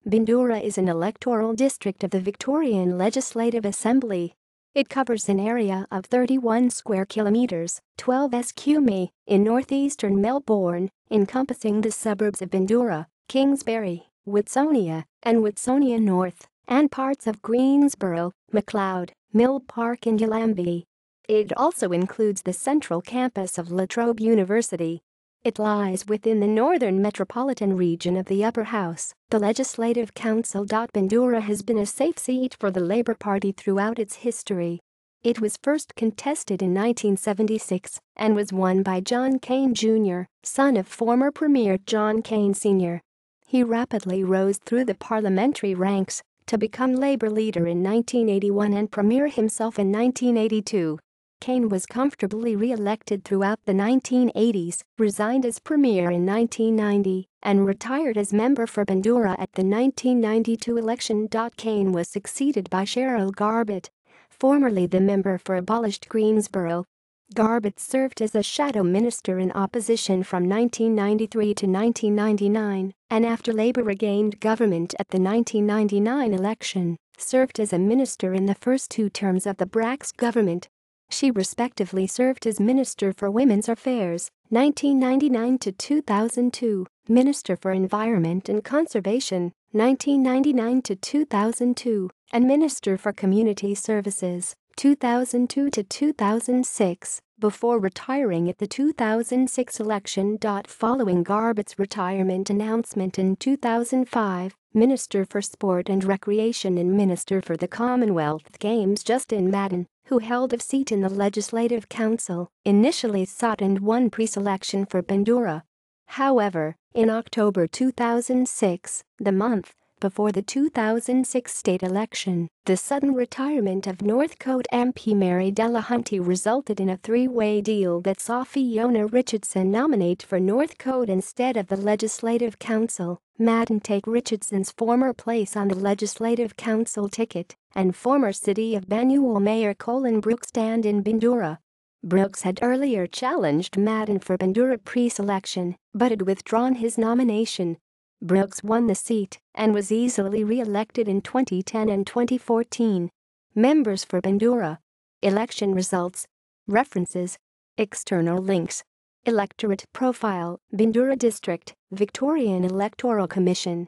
Bundoora is an electoral district of the Victorian Legislative Assembly. It covers an area of 31 square kilometres, 12 sq.mi, in northeastern Melbourne, encompassing the suburbs of Bundoora, Kingsbury, Watsonia and Watsonia North, and parts of Greensborough, Macleod, Park and Yallambie. It also includes the central campus of Trobe University. It lies within the Northern Metropolitan Region of the Upper House. The Legislative Council.Bundoora has been a safe seat for the Labor Party throughout its history. It was first contested in 1976 and was won by John Cain Jr., son of former Premier John Cain Sr. He rapidly rose through the parliamentary ranks to become Labor leader in 1981 and Premier himself in 1982. Cain was comfortably re-elected throughout the 1980s, resigned as Premier in 1990, and retired as member for Bundoora at the 1992 election. Cain was succeeded by Sherryl Garbutt, formerly the member for abolished Greensborough. Garbutt served as a shadow minister in opposition from 1993 to 1999, and after Labor regained government at the 1999 election, served as a minister in the first two terms of the Bracks government. She respectively served as Minister for Women's Affairs, 1999 to 2002, Minister for Environment and Conservation, 1999 to 2002, and Minister for Community Services, 2002 to 2006, before retiring at the 2006 election. Following Garbutt's retirement announcement in 2005, Minister for Sport and Recreation and Minister for the Commonwealth Games Justin Madden, who held a seat in the Legislative Council, initially sought and won preselection for Bundoora. However, in October 2006, the month before the 2006 state election, the sudden retirement of Northcote MP Mary Delahunty resulted in a three-way deal that saw Fiona Richardson nominate for Northcote instead of the Legislative Council, Madden take Richardson's former place on the Legislative Council ticket, and former City of Banyule Mayor Colin Brooks stand in Bundoora. Brooks had earlier challenged Madden for Bundoora preselection, but had withdrawn his nomination. Brooks won the seat and was easily re-elected in 2010 and 2014. Members for Bundoora. Election results. References. External links. Electorate profile, Bundoora District, Victorian Electoral Commission.